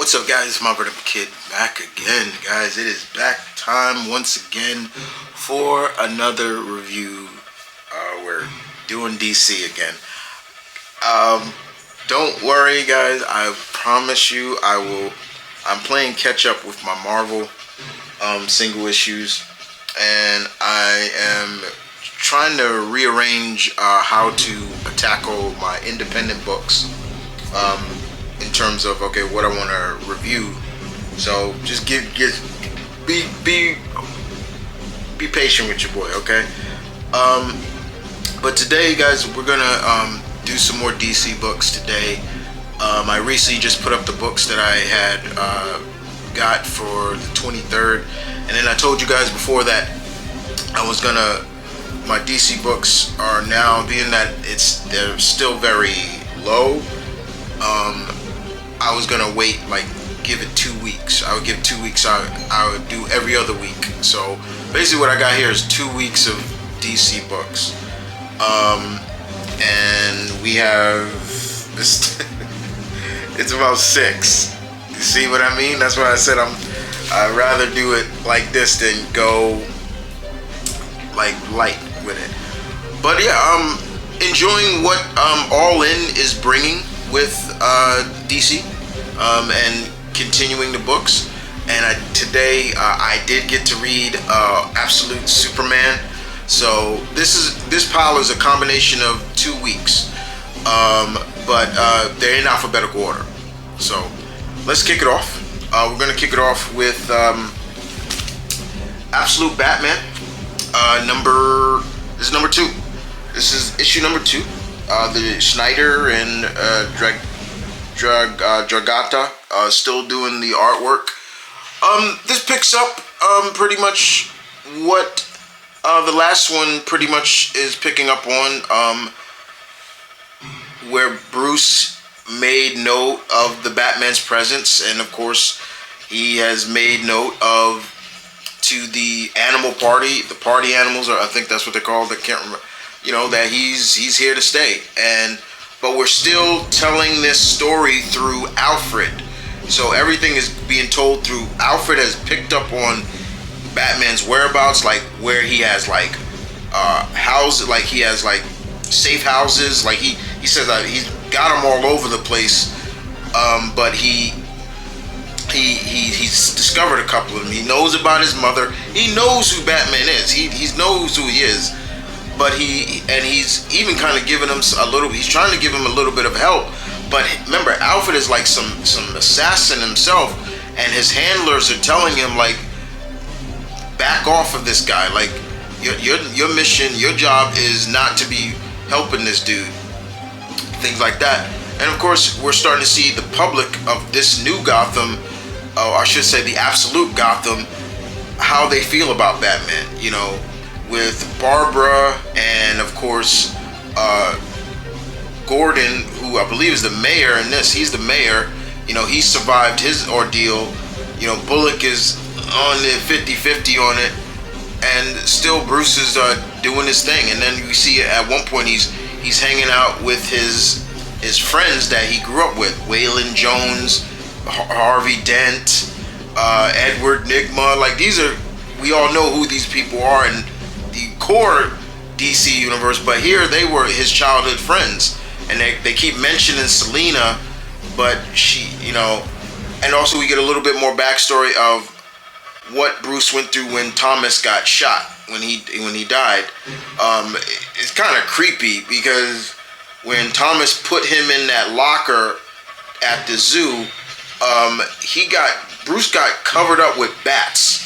What's up, guys? It's M.V.K back again, guys. It is back time once again for another review. We're doing DC again. Don't worry, guys. I promise you, I'm playing catch up with my Marvel single issues, and I am trying to rearrange how to tackle my independent books. In terms of what I want to review, so just be patient with your boy, okay? But today, guys, we're gonna do some more DC books today. I recently just put up the books that I had got for the 23rd, and then I told you guys before that my DC books are now, being that they're still very low. I was gonna wait, give it 2 weeks. I would give 2 weeks. I would do every other week. So basically, what I got here is 2 weeks of DC books, and we have this. It's about 6. You see what I mean? That's why I said I'd rather do it like this than go light with it. But yeah, I'm enjoying what All In is bringing with DC, and continuing the books. And today I did get to read Absolute Superman. So this pile is a combination of 2 weeks, but they're in alphabetical order. So let's kick it off. We're gonna kick it off with Absolute Batman. This is number 2. This is issue number 2. The Schneider and Dragata still doing the artwork. This picks up pretty much what the last one pretty much is picking up on, where Bruce made note of the Batman's presence, and of course he has made note of to the animal party, the party animals, or I think that's what they're called. I can't remember. That he's here to stay, but we're still telling this story through Alfred. So everything is being told through Alfred. Has picked up on Batman's whereabouts, like where he has houses, like he has safe houses. Like he says that he's got them all over the place, but he's discovered a couple of them. He knows about his mother. He knows who Batman is. He knows who he is. But he's even kind of giving him a little. He's trying to give him a little bit of help. But remember, Alfred is like some assassin himself, and his handlers are telling him back off of this guy. Like your mission, your job is not to be helping this dude. Things like that. And of course, we're starting to see the public of this new Gotham, or I should say, the absolute Gotham, how they feel about Batman. With Barbara and of course Gordon, who I believe is the mayor in this. He's the mayor. He survived his ordeal. Bullock is on the 50-50 on it, and still Bruce is doing his thing. And then we see at one point he's hanging out with his friends that he grew up with: Waylon Jones, Harvey Dent, Edward Nygma. We all know who these people are in the core DC universe, but here they were his childhood friends, and they keep mentioning Selina, but she, and also we get a little bit more backstory of what Bruce went through when Thomas got shot, when he died. It's kind of creepy because when Thomas put him in that locker at the zoo, Bruce got covered up with bats.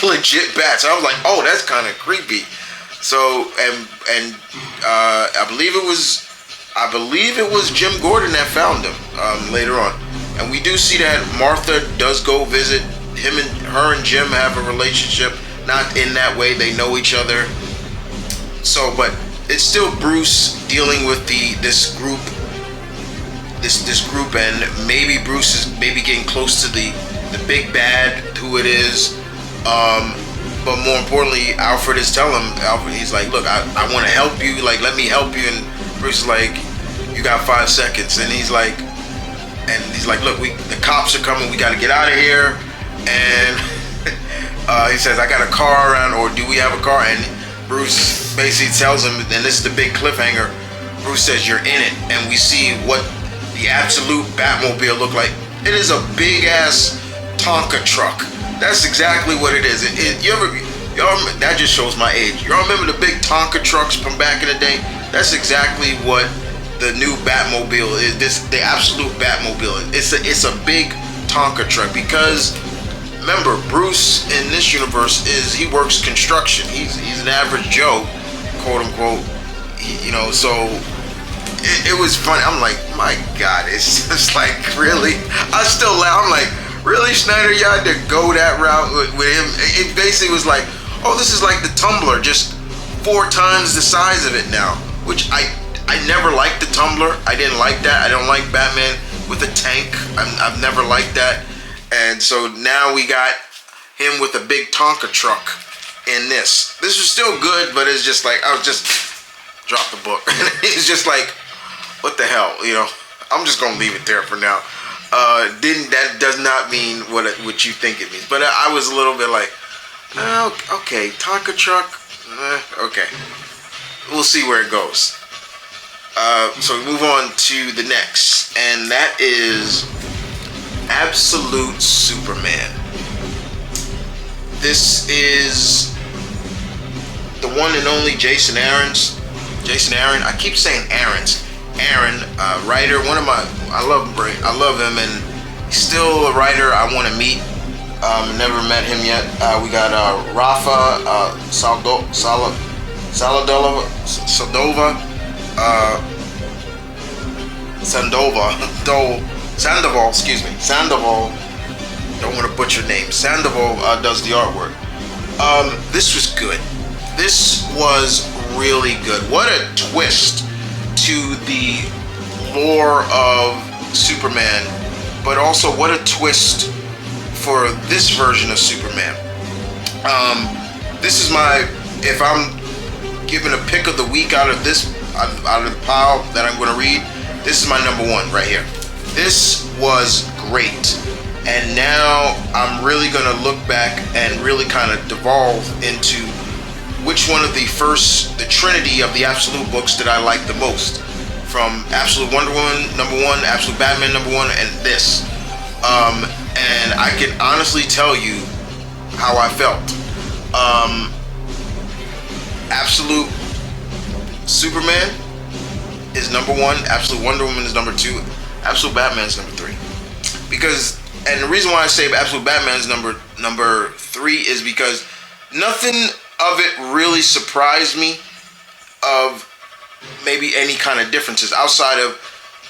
Legit bats. I was like, oh, that's kind of creepy. So and I believe it was Jim Gordon that found him later on. And we do see that Martha does go visit him, and her and Jim have a relationship. Not in that way, they know each other. So, but it's still Bruce dealing with this group, and maybe Bruce is getting close to the big bad, who it is. But more importantly, Alfred is telling him, he's like, look, I want to help you, let me help you. And Bruce is like, you got 5 seconds. And he's like, and he's like, look, the cops are coming, we got to get out of here. And he says, I got a car around, or do we have a car? And Bruce basically tells him, and this is the big cliffhanger, Bruce says, you're in it. And we see what the absolute Batmobile looked like. It is a big ass Tonka truck. That's exactly what it is. Y'all, that just shows my age. Y'all remember the big Tonka trucks from back in the day? That's exactly what the new Batmobile is. The absolute Batmobile. It's a big Tonka truck, because remember, Bruce in this universe he works construction. He's an average Joe, quote unquote. So it was funny. I'm like, my God, it's just like, really? I still laugh. I'm like, really, Snyder, you had to go that route with him? It basically was like, oh, this is like the Tumbler, just 4 times the size of it now. Which I never liked the Tumbler. I didn't like that. I don't like Batman with a tank. I've never liked that. And so now we got him with a big Tonka truck in this. This was still good, but it's just like, I was just drop the book. It's just like, what the hell, I'm just gonna leave it there for now. That does not mean what you think it means. But I was a little bit like, oh, okay, Tonka truck, okay. We'll see where it goes. So we move on to the next, and that is Absolute Superman. This is the one and only Jason Aaron. I keep saying Aaron, writer. I love him, and he's still a writer I want to meet. Never met him yet. We got Rafa Sandoval, excuse me. Sandoval, don't want to butcher names. Sandoval does the artwork. This was good. This was really good. What a twist to the lore of Superman, but also what a twist for this version of Superman. This is if I'm given a pick of the week out of the pile that I'm going to read, this is my number 1 right here. This was great. And now I'm really going to look back and really kind of devolve into which one of the trinity of the Absolute books that I like the most. From Absolute Wonder Woman number 1, Absolute Batman number 1, and this. And I can honestly tell you how I felt. Absolute Superman is number 1, Absolute Wonder Woman is number 2, Absolute Batman is number 3. And the reason why I say Absolute Batman is number 3 is because nothing of it really surprised me of maybe any kind of differences outside of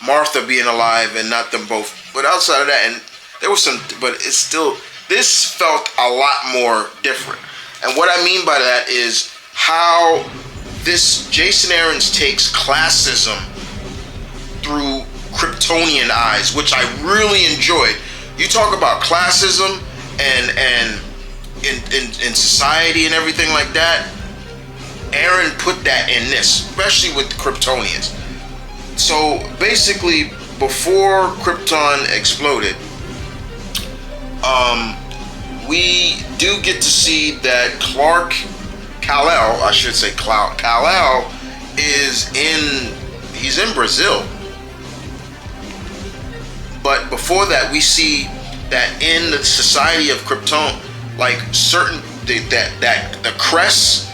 Martha being alive and not them both. But outside of that, and there was some, but it's still, this felt a lot more different. And what I mean by that is how this Jason Aaron's takes classism through Kryptonian eyes, which I really enjoyed. You talk about classism and in society and everything like that. Aaron put that in this, especially with the Kryptonians. So basically, before Krypton exploded, we do get to see that Kal-El he's in Brazil. But before that, we see that in the society of Krypton, like that the crest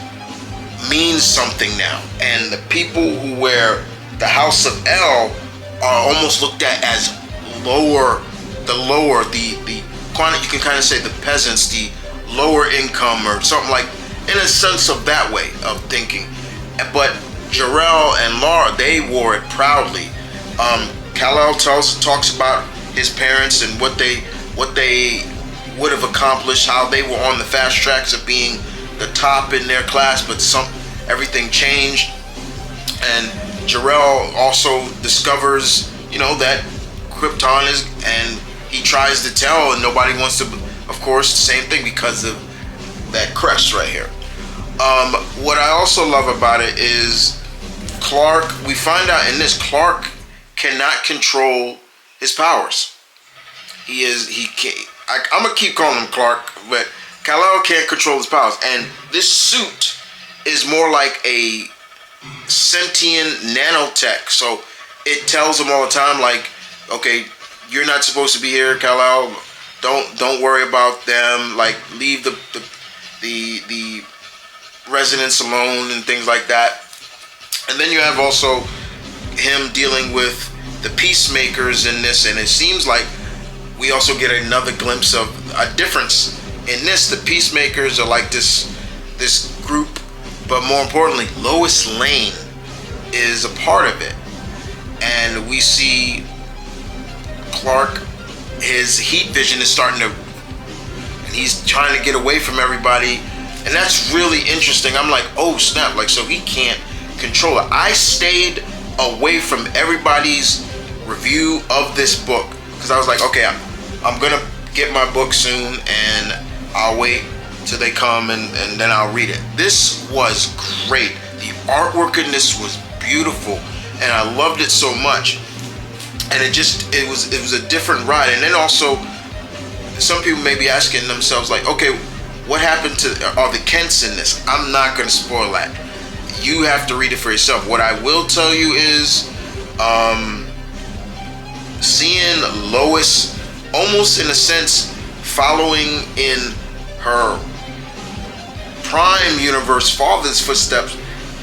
means something now, and the people who wear the House of El are almost looked at as lower. You can kind of say the peasants, the lower income or something, like in a sense of that way of thinking. But Jor-El and Lara, they wore it proudly. Kal-El talks about his parents and what they would have accomplished, how they were on the fast tracks of being the top in their class, but everything changed. And Jor-El also discovers, that Krypton is, and he tries to tell, and nobody wants to. Of course, the same thing because of that crest right here. What I also love about it is Clark. We find out in this, Clark cannot control his powers. He can't. I'm gonna keep calling him Clark, but Kal-El can't control his powers. And this suit is more like a sentient nanotech. So it tells him all the time, like, okay, you're not supposed to be here, Kal-El. Don't worry about them. Like, leave the residents alone and things like that. And then you have also him dealing with the peacemakers in this, and it seems like we also get another glimpse of a difference in this. The peacemakers are like this group, but more importantly, Lois Lane is a part of it, and we see Clark. His heat vision is starting to, and he's trying to get away from everybody, and that's really interesting. I'm like, oh snap! Like, so he can't control it. I stayed away from everybody's review of this book because I was like, okay, I'm gonna get my book soon, and I'll wait till they come, and then I'll read it. This was great. The artwork in this was beautiful, and I loved it so much. And it was a different ride. And then also, some people may be asking themselves, like, okay, what happened to are the Kents in this? I'm not gonna spoil that. You have to read it for yourself. What I will tell you is, seeing Lois almost in a sense following in her Prime Universe father's footsteps,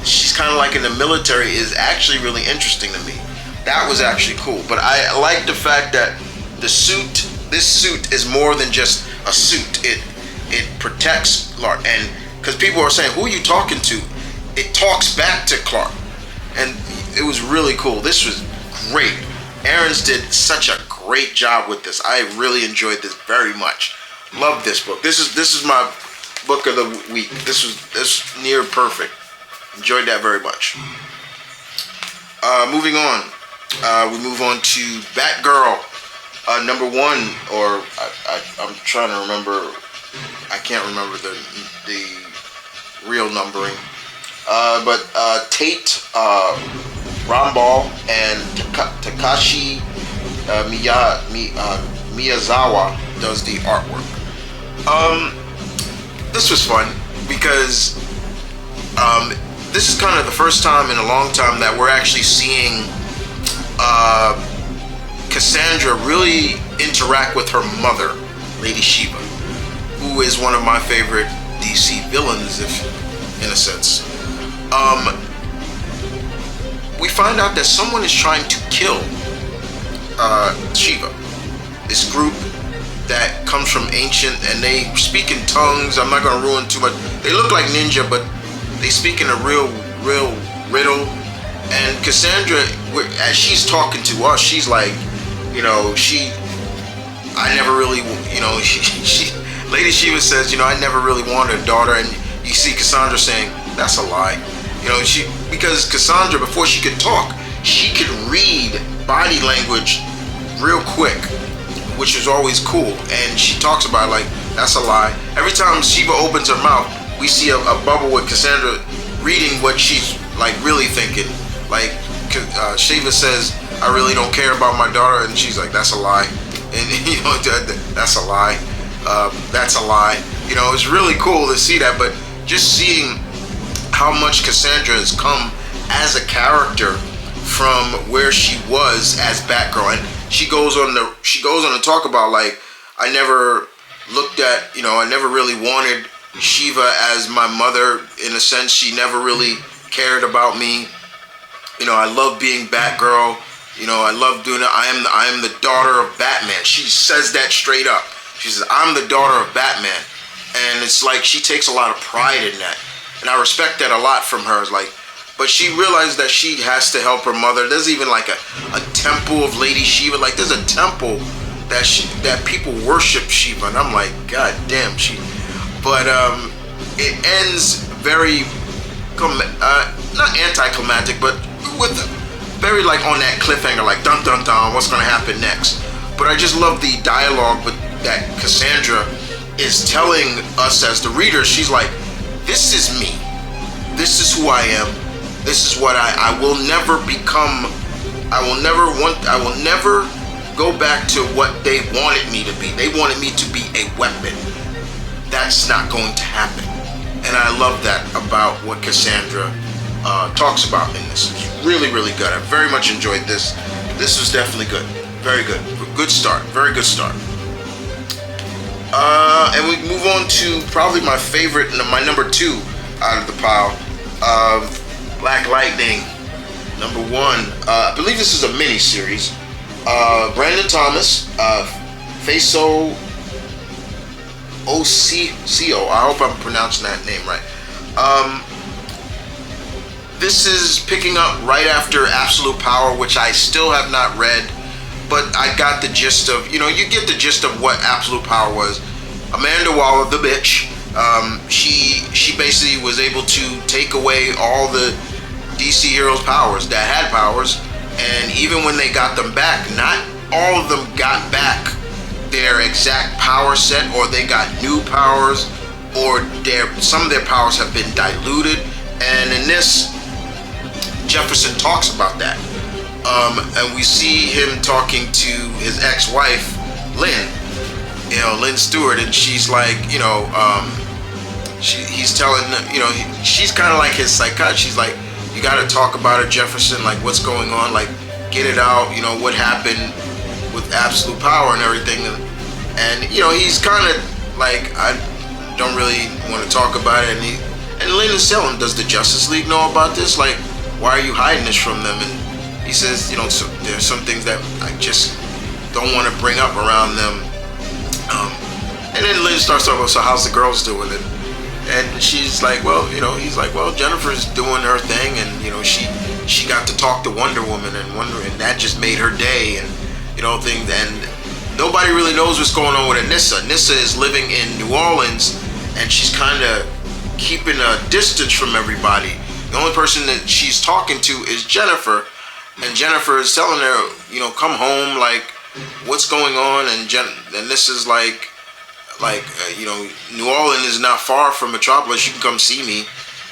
she's kind of like in the military, is actually really interesting to me. That was actually cool. But I like the fact that this suit is more than just a suit. It protects Clark, and because people are saying, who are you talking to? It talks back to Clark, and it was really cool. This was great. Aarons did such a great job with this. I really enjoyed this very much. Love this book. This is my book of the week. This was near perfect. Enjoyed that very much. Moving on. We move on to Batgirl, number 1, or I'm trying to remember. I can't remember the real numbering. But Tate Rambal and Takashi Miyazawa does the artwork. This was fun because this is kind of the first time in a long time that we're actually seeing Cassandra really interact with her mother, Lady Shiva, who is one of my favorite DC villains, if in a sense. We find out that someone is trying to kill Shiva. This group that comes from ancient, and they speak in tongues. I'm not going to ruin too much. They look like ninja, but they speak in a real riddle. And Cassandra, as she's talking to us, she's like, I never really, she Lady Shiva says, I never really wanted a daughter, and you see Cassandra saying, that's a lie. Because Cassandra, before she could talk, she could read body language real quick, which is always cool. And she talks about it like, that's a lie. Every time Shiva opens her mouth, we see a bubble with Cassandra reading what she's like really thinking. Like Shiva says, I really don't care about my daughter, and she's like, that's a lie. And that's a lie. That's a lie. It's really cool to see that. But just seeing how much Cassandra has come as a character from where she was as Batgirl, and she goes on to talk about, like, I never looked at, I never really wanted Shiva as my mother. In a sense, she never really cared about me. I love being Batgirl. I love doing it. I am the daughter of Batman. She says that straight up. She says, I'm the daughter of Batman. And it's like she takes a lot of pride in that. And I respect that a lot from her. But she realized that she has to help her mother. There's even like a temple of Lady Shiva. Like, there's a temple that people worship Shiva. And I'm like, God damn, But it ends very, not anticlimactic, but with very like on that cliffhanger, like dun dun dun, what's gonna happen next? But I just love the dialogue that Cassandra is telling us as the reader. She's like, this is me. This is who I am. This is what I will never become. I will never go back to what they wanted me to be. They wanted me to be a weapon. That's not going to happen. And I love that about what Cassandra talks about in this. It's really, really good. I very much enjoyed this. This was definitely good. Very good. Good start. Very good start. And we move on to probably my favorite, my number 2 out of the pile. Black Lightning, number 1. I believe this is a mini-series. Brandon Thomas, Faiso Ocio. I hope I'm pronouncing that name right. This is picking up right after Absolute Power, which I still have not read, but I got the gist of, you get the gist of what Absolute Power was. Amanda Waller, the bitch, she basically was able to take away all the DC heroes' powers that had powers, and even when they got them back, not all of them got back their exact power set, or they got new powers, or some of their powers have been diluted. And in this, Jefferson talks about that, and we see him talking to his ex-wife Lynn, Lynn Stewart, and she's like, he's telling, she's kind of like his psychiatrist. She's like, you got to talk about it, Jefferson, like what's going on, like get it out, what happened with Absolute Power and everything. And he's kind of like, I don't really want to talk about it. And Lynn is telling him, does the Justice League know about this? Like, why are you hiding this from them? And he says, so there's some things that I just don't want to bring up around them. And then Lynn starts talking about, so how's the girls doing? And she's like, well, he's like, well, Jennifer's doing her thing, and she got to talk to Wonder Woman, and that just made her day, and things. And nobody really knows what's going on with Anissa. Anissa is living in New Orleans, and she's kind of keeping a distance from everybody. The only person that she's talking to is Jennifer, and Jennifer is telling her, come home, like what's going on, and Anissa's like, New Orleans is not far from Metropolis. You can come see me,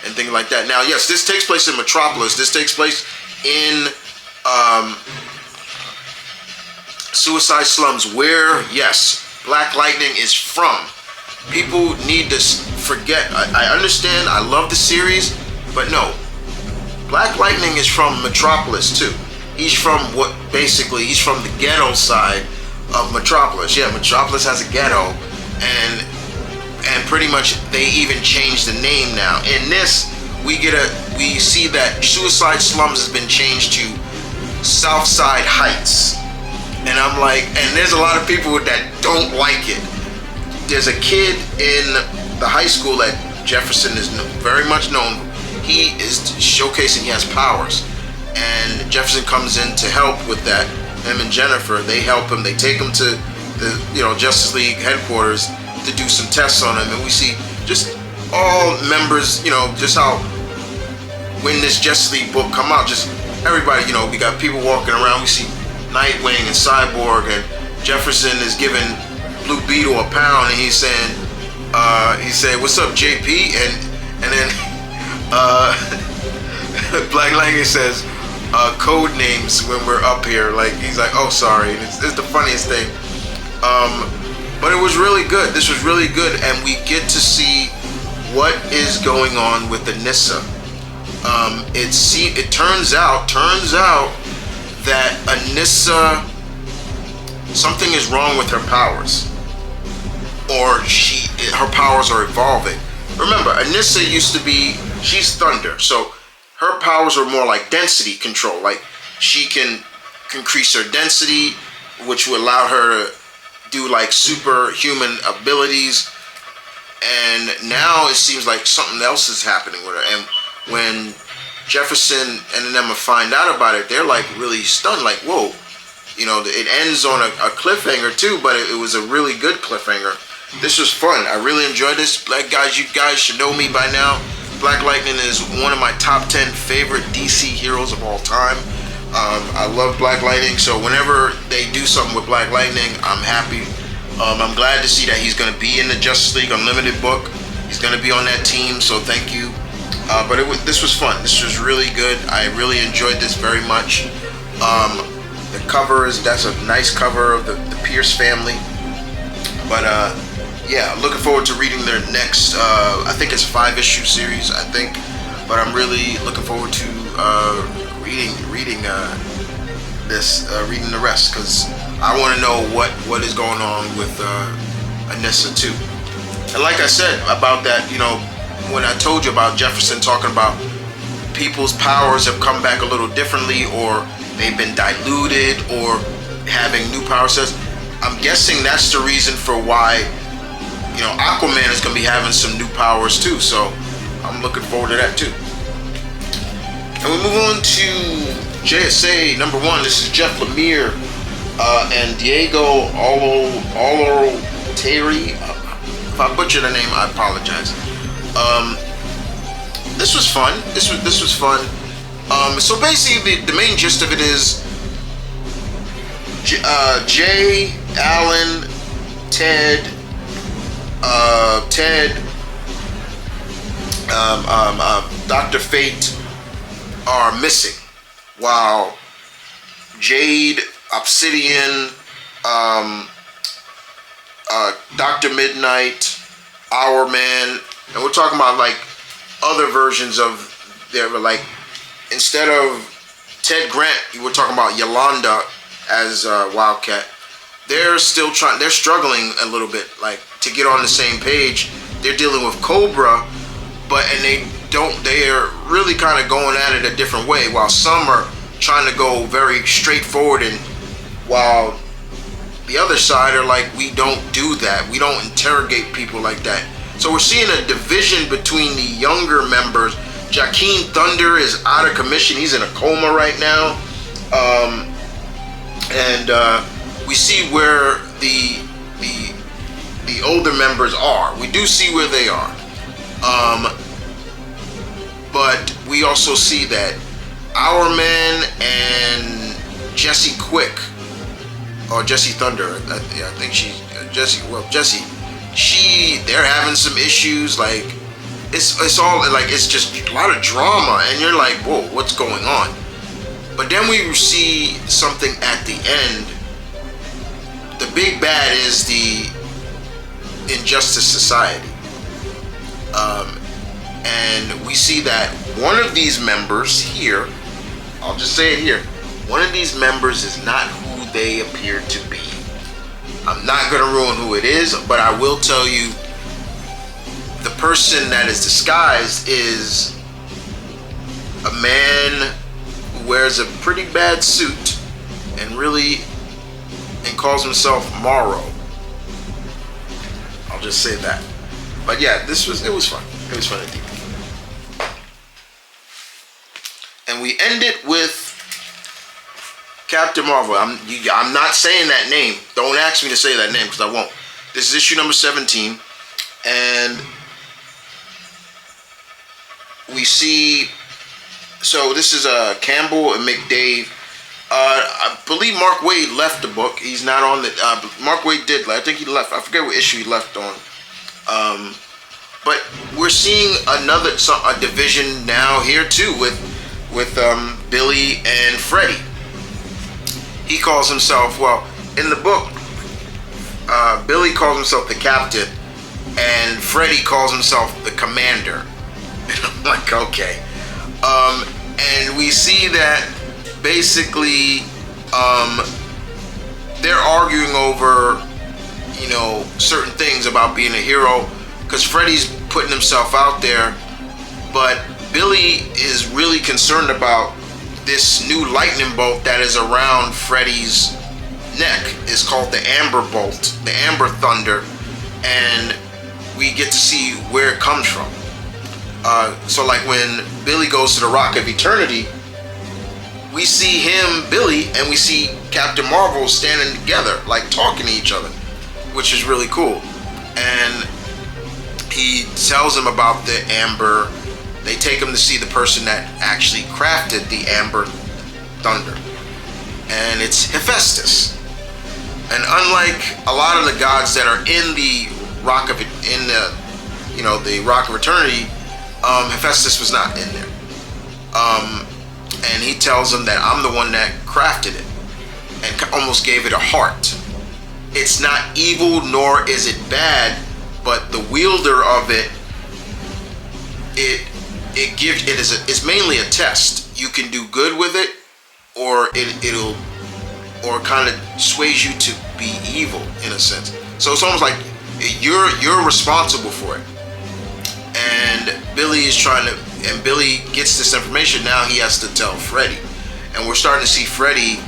and things like that. Now, yes, this takes place in Metropolis. This takes place in Suicide Slums, where, yes, Black Lightning is from. People need to forget. I understand. I love the series, but no. Black Lightning is from Metropolis, too. He's from he's from the ghetto side of Metropolis. Yeah, Metropolis has a ghetto. And pretty much they even changed the name now. In this, we see that Suicide Slums has been changed to Southside Heights. And I'm like, and there's a lot of people that don't like it. There's a kid in the high school that Jefferson is very much known. He is showcasing he has powers, and Jefferson comes in to help with that. Him and Jennifer, they help him. They take him to the Justice League headquarters to do some tests on him, and we see just all members, just how when this Justice League book come out, just everybody, we got people walking around. We see Nightwing and Cyborg, and Jefferson is giving Blue Beetle a pound, and he's saying, "What's up, JP?" And then Black Lightning says, "Code names when we're up here." Like he's like, "Oh, sorry." And it's the funniest thing. But it was really good. This was really good, and we get to see what is going on with Anissa. It turns out that Anissa, something is wrong with her powers, or her powers are evolving. Remember, Anissa she's thunder, so her powers are more like density control. Like she can increase her density, which will allow her to do like superhuman abilities. And now it seems like something else is happening with her. And when Jefferson and them find out about it, they're like really stunned, like, whoa. It ends on a cliffhanger too, but it was a really good cliffhanger. This was fun. I really enjoyed this. You guys should know me by now. Black Lightning is one of my top 10 favorite DC heroes of all time. I love Black Lightning, so whenever they do something with Black Lightning, I'm happy. I'm glad to see that he's going to be in the Justice League Unlimited book. He's going to be on that team, so thank you. But this was fun. This was really good. I really enjoyed this very much. The cover that's a nice cover of the Pierce family. But yeah, looking forward to reading their next. I think it's 5-issue series. I think, but I'm really looking forward to reading the rest, because I want to know what is going on with Anissa too. And like I said about that, when I told you about Jefferson talking about people's powers have come back a little differently, or they've been diluted, or having new power sets. I'm guessing that's the reason for why, Aquaman is going to be having some new powers too. So I'm looking forward to that too. And we move on to JSA number 1. This is Jeff Lemire and Diego Olorunnieri. If I butcher the name, I apologize. This was fun. This was fun. So basically, the main gist of it is Jay, Alan, Ted, Dr. Fate are missing, while Jade, Obsidian, Dr. Midnight, Our Man, and we're talking about like other versions of their, like, instead of Ted Grant, we're talking about Yolanda as Wildcat. They're struggling a little bit, like, to get on the same page. They're dealing with Cobra, they're really kind of going at it a different way, while some are trying to go very straightforward, and while the other side are like, we don't do that. We don't interrogate people like that. So we're seeing a division between the younger members. Jakeem Thunder is out of commission. He's in a coma right now. And we see where the older members are. We do see where they are. But we also see that Our Man and Jesse Quick, or Jesse Thunder, I think they're having some issues. Like, it's all like, it's just a lot of drama, and you're like, whoa, what's going on? But then we see something at the end. The big bad is the Injustice Society. And we see that one of these members here, I'll just say it here, one of these members is not who they appear to be. I'm not going to ruin who it is, but I will tell you the person that is disguised is a man who wears a pretty bad suit and calls himself Morrow. I'll just say that. But yeah, it was fun. It was fun indeed. And we end it with Captain Marvel. I'm not saying that name. Don't ask me to say that name, because I won't. This is issue number 17. And we see, so this is Campbell and McDade. I believe Mark Waid left the book. He's not on the, Mark Waid did. I think he left. I forget what issue he left on. But we're seeing a division now here too with Billy and Freddy. He calls himself, in the book, Billy calls himself the captain, and Freddy calls himself the commander. And I'm like, okay. And we see that basically they're arguing over, certain things about being a hero, because Freddy's putting himself out there, but Billy is really concerned about this new lightning bolt that is around Freddy's neck. It's called the Amber Bolt, the Amber Thunder, and we get to see where it comes from. So like when Billy goes to the Rock of Eternity, we see him, Billy, and we see Captain Marvel standing together, like talking to each other, which is really cool. And he tells him about the Amber. They take him to see the person that actually crafted the Amber Thunder, and it's Hephaestus. And unlike a lot of the gods that are in the Rock of the Rock of Eternity, Hephaestus was not in there. And he tells him that I'm the one that crafted it. and almost gave it a heart. It's not evil nor is it bad, but the wielder of it, it's mainly a test. You can do good with it, or it'll kind of sways you to be evil in a sense. So it's almost like you're responsible for it. And Billy gets this information. Now he has to tell Freddy, and we're starting to see Freddy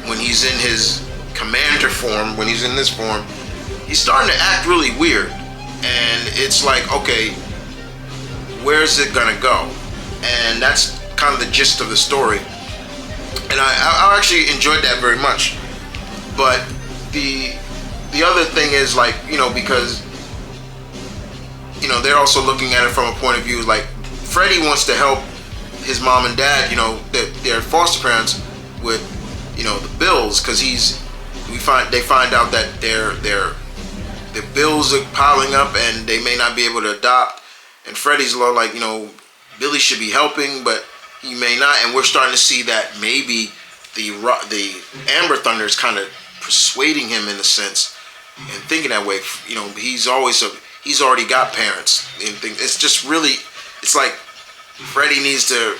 when he's in his commander form. When he's in this form, he's starting to act really weird, and it's like, okay, where's it gonna go? And that's kind of the gist of the story. And I actually enjoyed that very much. But the other thing is, like, because they're also looking at it from a point of view like Freddy wants to help his mom and dad, their foster parents, with the bills, because they find out that their bills are piling up and they may not be able to adopt. And Freddy's like, Billy should be helping, but he may not. And we're starting to see that maybe the Amber Thunder is kind of persuading him in a sense and thinking that way. He's already got parents. And it's just really, it's like Freddy needs to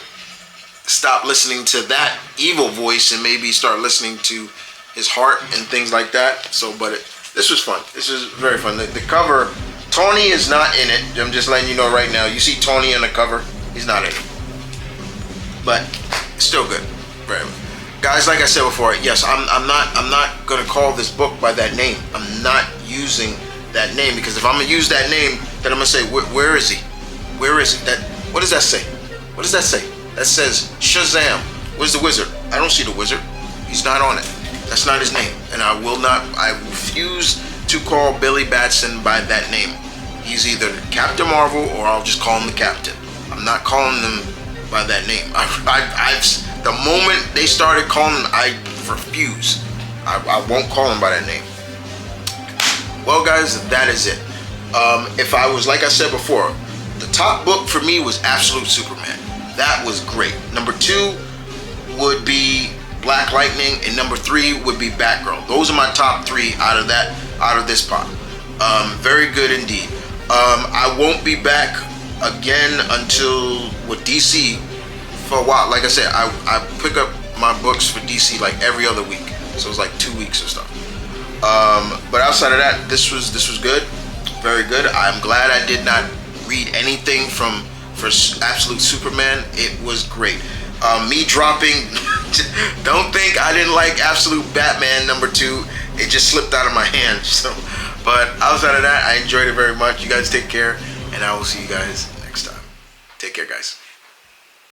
stop listening to that evil voice and maybe start listening to his heart and things like that. So, but this was fun. This was very fun. The cover, Tony is not in it. I'm just letting you know right now. You see Tony on the cover, he's not in it. But still good. Right. Guys, like I said before, yes, I'm not gonna call this book by that name. I'm not using that name, because if I'm gonna use that name, then I'm gonna say, where is he? Where is it? What does that say? What does that say? That says Shazam. Where's the wizard? I don't see the wizard. He's not on it. That's not his name. And I refuse to call Billy Batson by that name. He's either Captain Marvel or I'll just call him the Captain. I'm not calling him by that name. The moment they started calling him, I refuse. I won't call him by that name. Well, guys, that is it. If I was, like I said before, the top book for me was Absolute Superman. That was great. Number 2 would be Black Lightning, and number 3 would be Batgirl. Those are my top 3 out of this pot. Very good indeed. I won't be back again until with DC for a while. Like I said, I pick up my books for DC like every other week, so it's like 2 weeks or stuff. But outside of that, this was good, very good. I'm glad I did not read anything for Absolute Superman. It was great. Me dropping, don't think I didn't like Absolute Batman number 2. It just slipped out of my hand. So, but outside of that, I enjoyed it very much. You guys take care, and I will see you guys next time. Take care, guys.